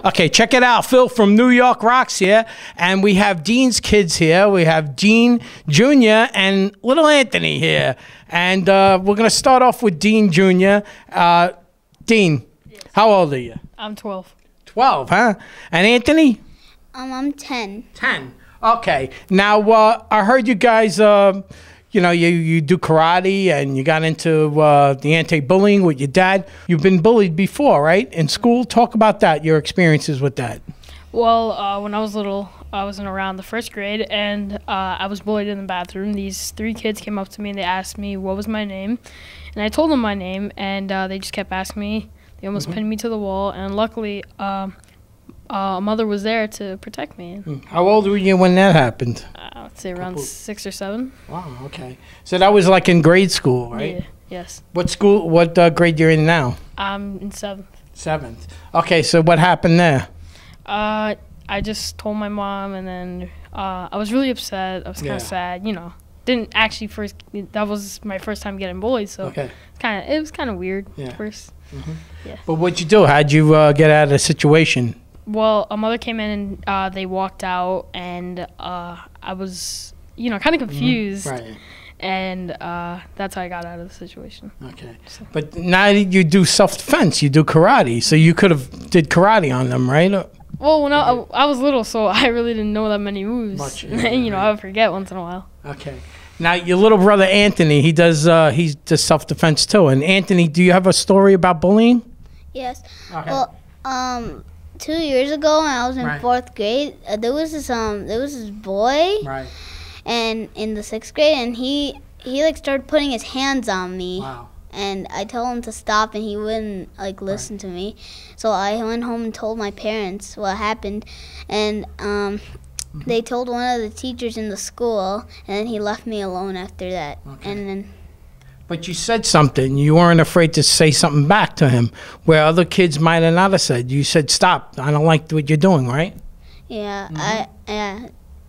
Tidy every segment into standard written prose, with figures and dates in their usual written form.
Okay, check it out. Phil from New York Rocks here. And we have Dean's kids here. We have Dean Jr. and little Anthony here. And we're going to start off with Dean Jr. Dean, yes. How old are you? I'm 12. 12, huh? And Anthony? I'm 10. 10. Okay. Now, I heard you guys, you know, you do karate and you got into the anti-bullying with your dad. You've been bullied before, right? In school? Talk about that, your experiences with that. Well, when I was little, I was in around the 1st grade, and I was bullied in the bathroom. These 3 kids came up to me and they asked me what was my name. And I told them my name, and they just kept asking me. They almost pinned me to the wall, and luckily a mother was there to protect me. How old were you when that happened? I'd say around 6 or 7. Wow, okay. So that was like in grade school, right? Yeah, yes. What school, what grade you're in now? I'm in 7th. 7th. Okay, so what happened there? I just told my mom, and then I was really upset. I was kind of sad, you know. Didn't actually that was my first time getting bullied, so it was kind of weird at first. Yeah. But what'd you do? How'd you get out of the situation? Well, a mother came in and they walked out, and I was, you know, kind of confused. Right. And that's how I got out of the situation. Okay. So. But now you do self-defense. You do karate. So you could have did karate on them, right? Well, when I was little, so I really didn't know that many moves. Much, you know, I would forget once in a while. Okay. Now, your little brother, Anthony, he does self-defense too. And Anthony, do you have a story about bullying? Yes. Okay. Well, 2 years ago when I was in 4th grade, there was this boy, and in the 6th grade, and he like started putting his hands on me. Wow. And I told him to stop, and he wouldn't like listen to me. So I went home and told my parents what happened, and they told one of the teachers in the school, and then he left me alone after that. Okay. And then. But you said something. You weren't afraid to say something back to him, where other kids might have not have said. You said, "Stop! I don't like what you're doing." Right? Yeah.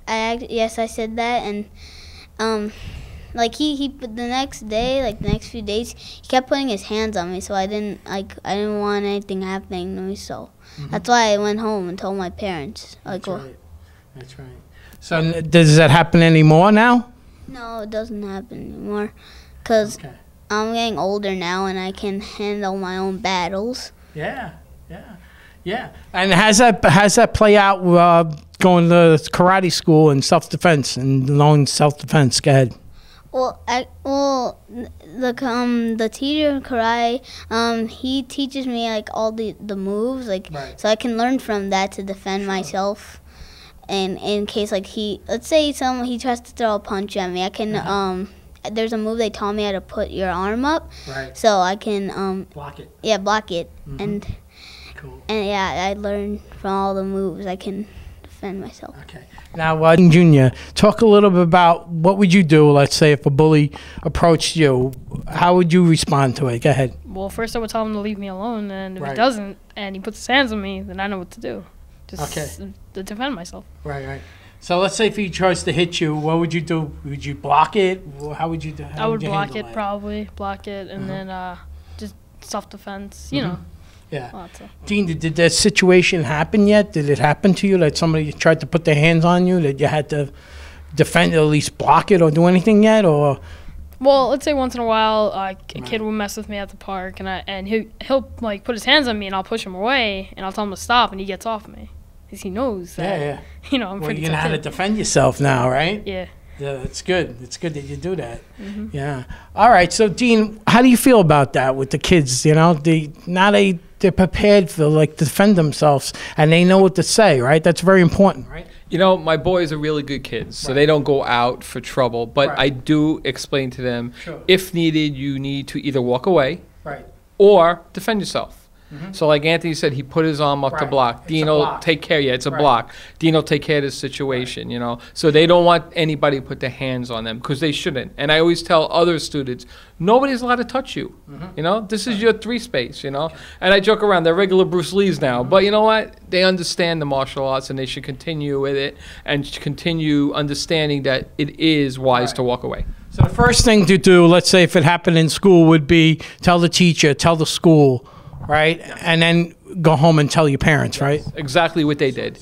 Yes, I said that, and like he the next day, like the next few days, he kept putting his hands on me. So I didn't want anything happening to me. So that's why I went home and told my parents. Like, that's right. That's right. So does that happen anymore now? No, it doesn't happen anymore. Because I'm getting older now and I can handle my own battles. Yeah. And has that play out going to karate school and self-defense and learning self-defense? Go ahead. Well, the teacher in karate, he teaches me like all the moves, like so I can learn from that to defend myself. And in case like let's say he tries to throw a punch at me, I can there's a move they taught me how to put your arm up, so I can block it. Yeah, block it, and yeah, I learned from all the moves. I can defend myself. Okay. Now, Junior, talk a little bit about what would you do. Let's say if a bully approached you, how would you respond to it? Go ahead. Well, first I would tell him to leave me alone, and if he doesn't, and he puts his hands on me, then I know what to do. Just to defend myself. Right. So let's say if he tries to hit you, what would you do? Would you block it? How would you do? I would block it, probably block it, and then just self-defense. You know. Yeah. Dean, did that situation happen yet? Did it happen to you that somebody tried to put their hands on you that you had to defend, at least block it, or do anything yet, or? Well, let's say once in a while, a kid will mess with me at the park, and he'll like put his hands on me, and I'll push him away, and I'll tell him to stop, and he gets off of me. Because he knows that, you know, I'm pretty you know how to defend yourself now, right? Yeah. Yeah, it's good. It's good that you do that. Yeah. All right. So, Dean, how do you feel about that with the kids? You know, they're prepared to like defend themselves, and they know what to say, right? That's very important, right? You know, my boys are really good kids, so they don't go out for trouble. But I do explain to them, if needed, you need to either walk away or defend yourself. So like Anthony said, he put his arm up to block. Dean will take care of you. It's a block. Dean will take care of the situation, you know. So they don't want anybody to put their hands on them because they shouldn't. And I always tell other students, nobody's allowed to touch you. You know, this is your 3 space, you know. And I joke around, they're regular Bruce Lees now. But you know what? They understand the martial arts and they should continue with it and continue understanding that it is wise to walk away. So the first thing to do, let's say if it happened in school, would be tell the teacher, tell the school, right? And then go home and tell your parents, right? Exactly what they did.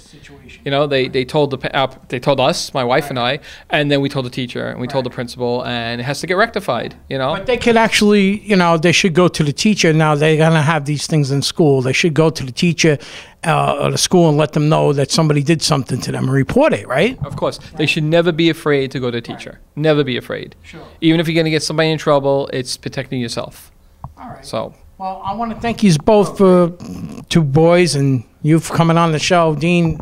You know, they told they told us, my wife and I, and then we told the teacher and we told the principal, and it has to get rectified. You know, but they could actually, you know, they should go to the teacher. Now they're gonna have these things in school. They should go to the teacher or the school and let them know that somebody did something to them and report it, right? Of course, they should never be afraid to go to the teacher. Never be afraid. Sure. Even if you're gonna get somebody in trouble, it's protecting yourself. All right. So. Well, I want to thank you both for two boys and you for coming on the show, Dean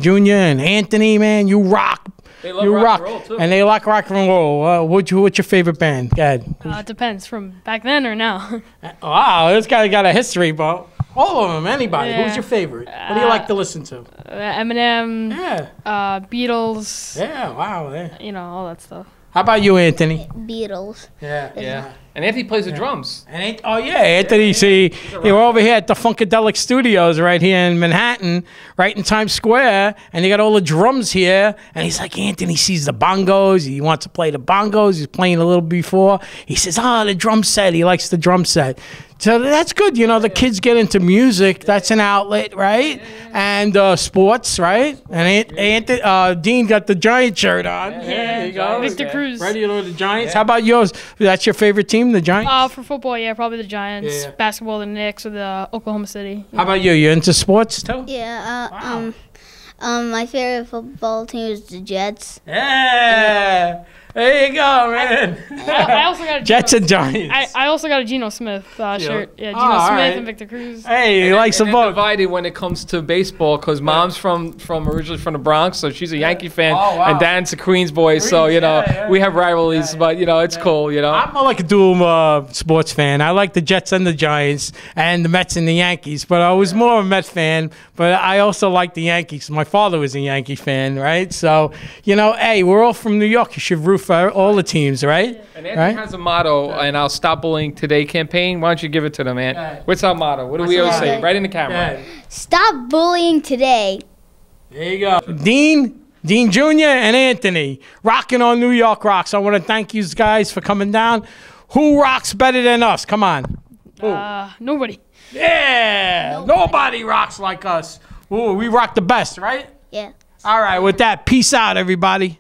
Jr. and Anthony. Man, you rock. They love rock and roll too. And they like rock and roll. What's your favorite band? Go ahead. It depends, from back then or now. Wow, this guy got a history, bro. All of them, anybody. Yeah. Who's your favorite? What do you like to listen to? Eminem. Yeah. Beatles. Yeah. Wow. Yeah. You know, all that stuff. How about you, Anthony? Beatles. Yeah. Yeah. And Anthony plays the drums. And Anthony, see, we're over here at the Funkadelic Studios right here in Manhattan, right in Times Square, and they got all the drums here. And he's like, Anthony sees the bongos. He wants to play the bongos. He's playing a little before. He says, the drum set. He likes the drum set. So that's good. You know, the kids get into music. That's an outlet, right? And sports, right? And Dean got the Giant shirt on. There you go. Victor Cruz. Ready to the Giants. How about yours? That's your favorite team, the Giants? For football, yeah, probably the Giants. Yeah. Basketball, the Knicks, or the Oklahoma City. How about you? You into sports too? Yeah. My favorite football team is the Jets. Yeah. There you go, man. I also got a Jets and Giants. I also got a Geno Smith shirt. Yeah, Geno Smith right. and Victor Cruz. Hey, he likes them both. Divided when it comes to baseball, because mom's from originally from the Bronx, so she's a Yankee fan, and Dad's a Queens boy. So you know we have rivalries, but you know it's cool. You know, I'm more like a dual sports fan. I like the Jets and the Giants, and the Mets and the Yankees. But I was more of a Mets fan. But I also like the Yankees. My father was a Yankee fan, right? So you know, hey, we're all from New York. You should root for all the teams, right? And Anthony has a motto, and I'll Stop Bullying Today campagn. Why don't you give it to them, Ant? What's our motto? What do we always say? Right in the camera. Stop bullying today. There you go. Dean Jr. and Anthony rocking on New York Rocks. I want to thank you guys for coming down. Who rocks better than us? Come on. Nobody. Yeah. Nobody rocks like us. Ooh, we rock the best, right? Yeah. All right. With that, peace out, everybody.